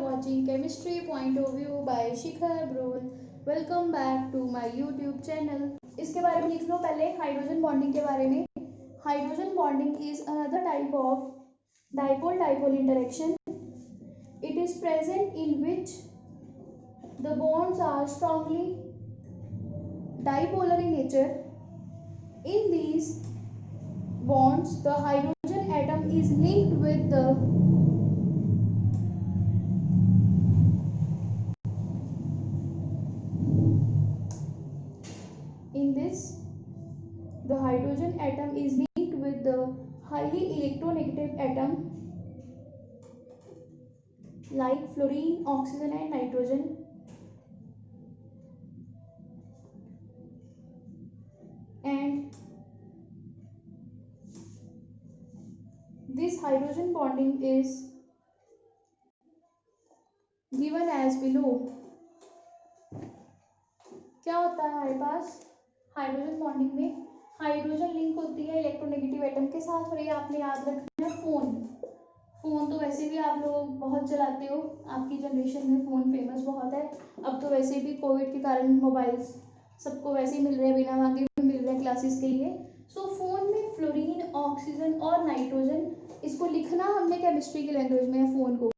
watching Chemistry Point of View by Shikhar Brol. Welcome back to my YouTube channel. इसके बारे में लिख लो पहले हाइड्रोजन बॉन्डिंग के बारे में. Hydrogen bonding is another type of dipole-dipole interaction. It is present in which the bonds are strongly dipolar in nature. In these bonds, the hydrogen atom is linked with the hydrogen atom is linked with the highly electronegative atom like fluorine, oxygen and nitrogen. And this hydrogen bonding is given as below. क्या होता है हमारे पास hydrogen bonding में? Hydrogen link होती है electronegative atom के साथ. और ये आपने याद रखना है फोन तो वैसे भी आप लोग बहुत चलाते हो, आपकी जनरेशन में फ़ोन फेमस बहुत है. अब तो वैसे भी कोविड के कारण मोबाइल्स सबको वैसे ही मिल रहे हैं, बिना मांगे भी मिल रहे हैं क्लासेस के लिए. सो फोन में फ्लोरीन, ऑक्सीजन और नाइट्रोजन, इसको लिखना हमने केमिस्ट्री की लैंग्वेज में है. फोन को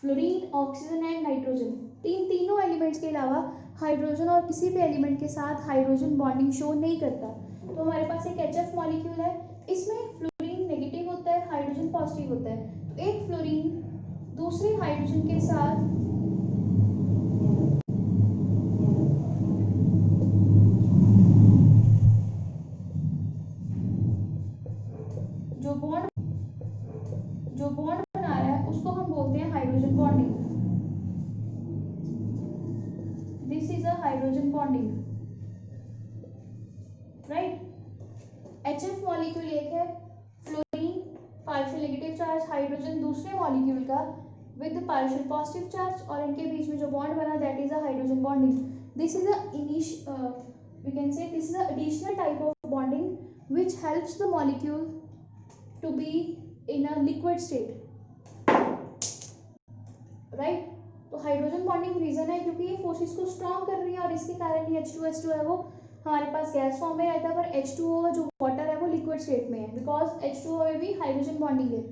फ्लोरीन, ऑक्सीजन एंड नाइट्रोजन, तीनों एलिमेंट्स के अलावा हाइड्रोजन और किसी भी एलिमेंट के साथ हाइड्रोजन बॉन्डिंग शो नहीं करता. तो हमारे पास एक HF मॉलिक्यूल है, इसमें फ्लोरीन नेगेटिव होता है, हाइड्रोजन पॉजिटिव होता है. तो एक फ्लोरीन दूसरे हाइड्रोजन के साथ जो बॉन्ड बना रहा है उसको हम बोलते हैं hydrogen bonding. This is a hydrogen bonding, right. HF molecule एक है, fluorine partial negative charge, hydrogen दूसरे मॉलिक्यूल का विद पार्शियल पॉजिटिव चार्ज, और इनके बीच में जो बॉन्ड बना that is a hydrogen bonding. This is we can say this is an additional type of bonding which helps the molecule to be in a liquid state, right. तो hydrogen bonding reason है क्योंकि ये forces को strong कर रही है और इसके कारण ये H2SO है वो हमारे पास गैस फॉर्म में रहता है, पर H2O जो वाटर है वो लिक्विड स्टेट में है, बिकॉज H2O में भी हाइड्रोजन बॉन्डिंग है.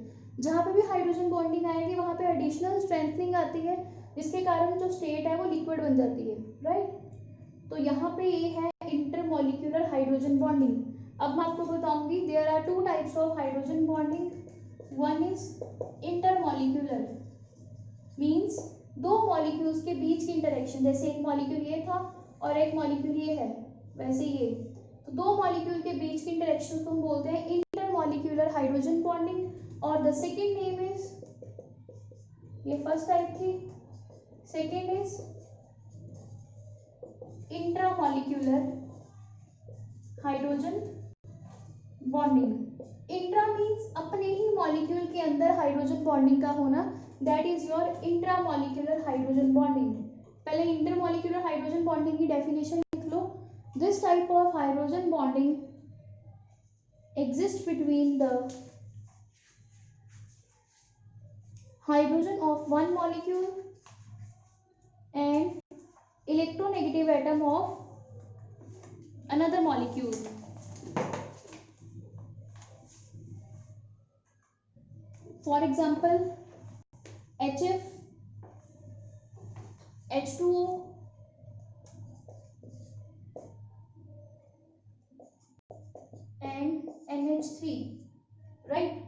जहाँ पे भी हाइड्रोजन बॉन्डिंग आएगी वहाँ पे एडिशनल स्ट्रेंथनिंग आती है, जिसके कारण जो स्टेट है वो लिक्विड बन जाती है, राइट. तो यहाँ पे ये है इंटरमॉलिक्यूलर हाइड्रोजन बॉन्डिंग. अब मैं आपको बताऊंगी there are two types of hydrogen bonding. One is intermolecular, means दो मॉलिक्यूल्स के बीच की इंटरेक्शन. जैसे एक मॉलिक्यूल ये था और एक मॉलिक्यूल ये है, वैसे ये तो दो मॉलिक्यूल के बीच की इंटरेक्शन को हम बोलते हैं इंटरमॉलिक्यूलर हाइड्रोजन बॉन्डिंग. और द सेकेंड नेम इज, ये फर्स्ट टाइप थी, second is intramolecular hydrogen bonding. Intra means अपने ही मॉलिक्यूल के अंदर हाइड्रोजन बॉन्डिंग का होना, that is your intramolecular hydrogen bonding. पहले इंटरमॉलिक्यूलर हाइड्रोजन बॉन्डिंग की डेफिनेशन लिख लो. This type of hydrogen bonding exists between the hydrogen of one molecule and electronegative atom of another molecule. For example, HF, H2O and NH3, right.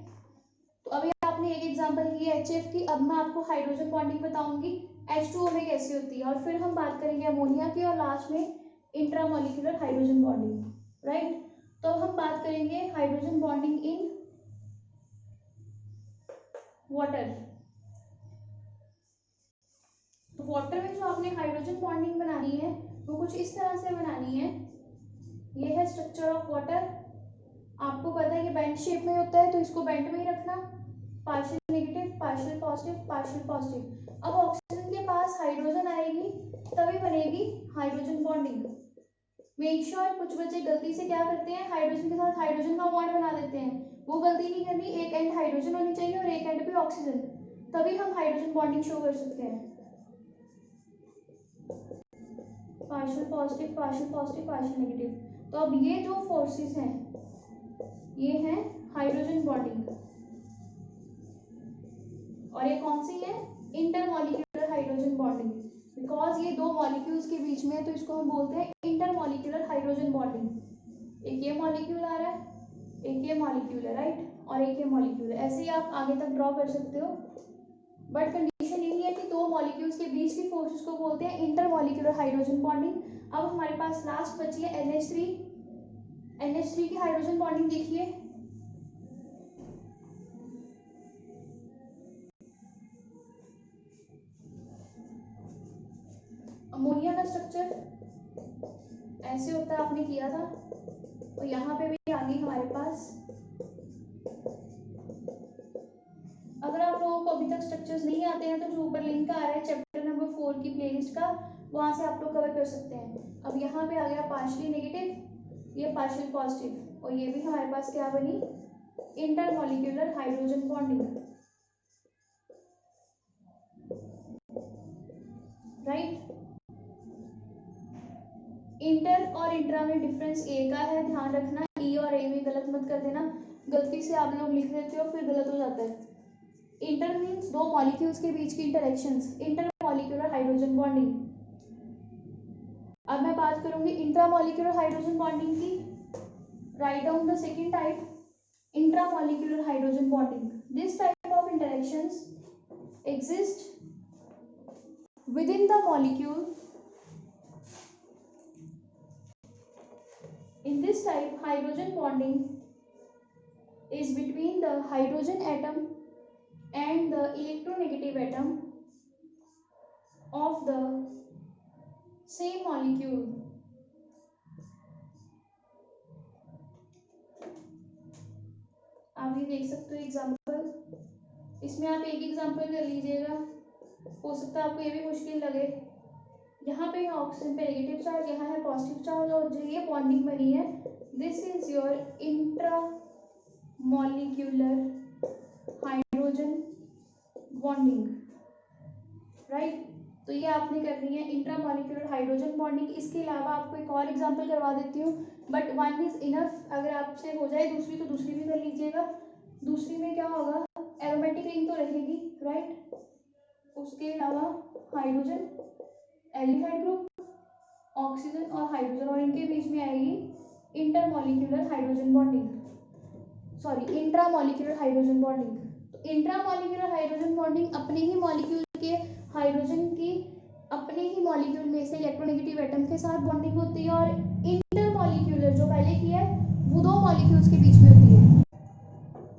तो अभी आपने एक example की HF की, अब मैं आपको हाइड्रोजन बॉन्डिंग बताऊंगी H2O में कैसी होती है, और फिर हम बात करेंगे अमोनिया की, और लास्ट में इंट्रामॉलिक्यूलर हाइड्रोजन बॉन्डिंग, राइट. तो हम बात करेंगे हाइड्रोजन बॉन्डिंग इन वाटर. तो वाटर में जो आपने हाइड्रोजन बॉन्डिंग बनानी है वो कुछ इस तरह से बनानी है. ये है स्ट्रक्चर ऑफ वाटर. आपको पता है ये बेंड शेप में होता है, तो इसको बेंड में ही रखना. Partial negative, partial positive, partial positive. अब ऑक्सीजन के पास हाइड्रोजन आएगी तभी बनेगी हाइड्रोजन बॉन्डिंग. मेक श्योर कुछ बच्चे गलती से क्या करते हैं, हाइड्रोजन के साथ हाइड्रोजन का बॉन्ड बना देते हैं. वो गलती नहीं करनी. एक एंड हाइड्रोजन होनी चाहिए और एक एंड पे ऑक्सीजन. तभी हम हाइड्रोजन बॉन्डिंग शो कर सकते हैं। Partial positive, partial positive, partial negative. तो अब ये जो फोर्सेस हैं ये हैं हाइड्रोजन बॉन्डिंग, और ये कौन सी है? Intermolecular hydrogen bonding. बिकॉज ये दो मॉलिक्यूल्स के बीच में है तो इसको हम बोलते हैं इंटरमॉलिक्यूलर हाइड्रोजन बॉन्डिंग। एक ये मॉलिक्यूल आ रहा है, एक ये मॉलिक्यूल है, राइट, और एक ये मॉलिक्यूल है। ऐसे ही आप आगे तक ड्रॉ कर सकते हो, बट कंडीशन यही है कि दो मॉलिक्यूल्स के बीच की फोर्सेस को बोलते हैं इंटरमॉलिक्यूलर हाइड्रोजन बॉन्डिंग। अब हमारे पास लास्ट बची है NH3। NH3 की हाइड्रोजन बॉन्डिंग देखिए, अमोनिया का स्ट्रक्चर ऐसे होता है, आपने किया था, और यहाँ पे भी आ गई हमारे पास। अगर आप लोगों को अभी तक स्ट्रक्चर्स नहीं आते हैं तो जो ऊपर लिंक आ रहा है चैप्टर नंबर 4 की प्लेलिस्ट का, वहां से आप लोग कवर कर सकते हैं। अब यहाँ पे आ गया पार्शियली नेगेटिव, ये पार्शियल पॉजिटिव, और ये भी हमारे पास क्या बनी? Intermolecular hydrogen bonding, right. Inter और इंट्रा में डिफरेंस ए का है, ध्यान रखना। ई और ए में गलत मत कर देना, गलती से आप लोग लिख देते हो फिर गलत हो जाता है। इंटर मीन्स दो मॉलिक्यूल्स के बीच की इंटरेक्शंस, इंटरमॉलिक्यूलर हाइड्रोजन बॉन्डिंग। अब मैं बात करूंगी इंट्रामॉलिक्यूलर हाइड्रोजन बॉन्डिंग की। Write down the second type, intramolecular hydrogen bonding. This type of interactions exist within the molecule. In this type, hydrogen bonding is between the hydrogen atom and the electronegative atom of the same molecule. आप ये देख सकते हो example, इसमें आप एक example कर लीजिएगा, हो सकता है आपको ये भी मुश्किल लगे। यहाँ पे ऑक्सीजन पे नेगेटिव चार्ज, यहाँ है पॉजिटिव चार्ज, और जो ये बॉन्डिंग बनी है this is your intra molecular hydrogen bonding, right. तो ये आपने करनी है इंट्रामॉलिक्यूलर हाइड्रोजन बॉन्डिंग। इसके अलावा आपको एक और एग्जांपल करवा देती हूँ, बट वन इज इनफ। अगर आपसे हो जाए दूसरी तो दूसरी भी कर लीजिएगा। दूसरी में क्या होगा? एरोमेटिक रिंग तो रहेगी, राइट। उसके अलावा हाइड्रोजन, एल्डिहाइड ग्रुप, ऑक्सीजन और हाइड्रोजन, और इनके बीच में आएगी intermolecular hydrogen bonding, sorry intramolecular hydrogen bonding. तो इंट्रामॉलिक्यूलर हाइड्रोजन बॉन्डिंग अपने ही मॉलिक्यूल के हाइड्रोजन की अपने ही मॉलिक्यूल में से इलेक्ट्रोनेगेटिव एटम के साथ बॉन्डिंग होती है, और इंटरमॉलिक्यूलर जो पहले किया है वो दो मॉलिक्यूल्स के बीच में होती है।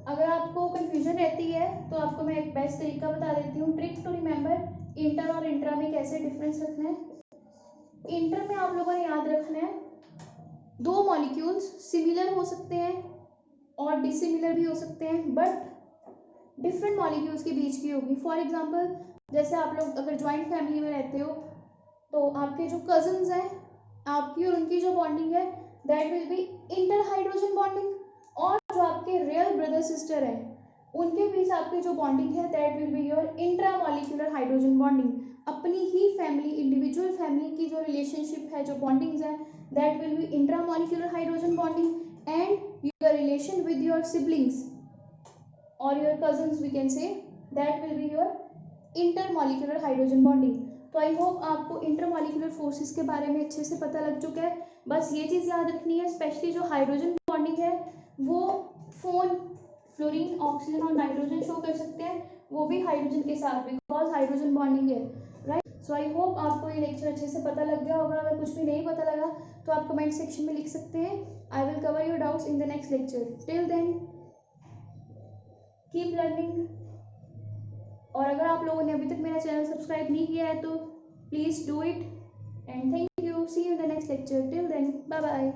अगर आपको कंफ्यूजन रहती है तो आपको मैं एक बेस्ट तरीका बता देती हूँ, ट्रिक टू रिमेंबर इंटर और इंट्रा में कैसे डिफरेंस रखना है। इंटर में आप लोगों ने याद रखना है दो मॉलिक्यूल्स सिमिलर हो सकते हैं और डिसिमिलर भी हो सकते हैं, बट डिफरेंट मॉलिक्यूल्स के बीच की होगी। फॉर एग्जांपल जैसे आप लोग अगर ज्वाइंट फैमिली में रहते हो तो आपके जो कजन्स हैं, आपकी और उनकी जो बॉन्डिंग है that will be inter hydrogen bonding, और जो आपके रियल ब्रदर सिस्टर हैं उनके बीच आपकी जो बॉन्डिंग है that will be your intramolecular hydrogen bonding. अपनी ही फैमिली, इंडिविजुअल फैमिली की जो रिलेशनशिप है, जो बॉन्डिंग्स है that will be intramolecular hydrogen bonding, and your relation with your siblings or your cousins we can say that will be your intermolecular hydrogen bonding. तो I hope आपको intermolecular forces के बारे में अच्छे से पता लग चुका है। बस ये चीज़ याद रखनी है, स्पेशली जो हाइड्रोजन बॉन्डिंग है वो फोन, फ्लोरीन, ऑक्सीजन और नाइट्रोजन शो कर सकते हैं, वो भी हाइड्रोजन के साथ, बिकॉज हाइड्रोजन बॉन्डिंग है, राइट। सो आई होप आपको ये लेक्चर अच्छे से पता लग गया होगा। अगर कुछ भी नहीं पता लगा तो आप कमेंट सेक्शन में लिख सकते हैं। I will cover your doubts in the next lecture. Till then keep learning. और अगर आप लोगों ने अभी तक मेरा चैनल सब्सक्राइब नहीं किया है तो please do it, and thank you. See you in the next lecture. Till then bye bye.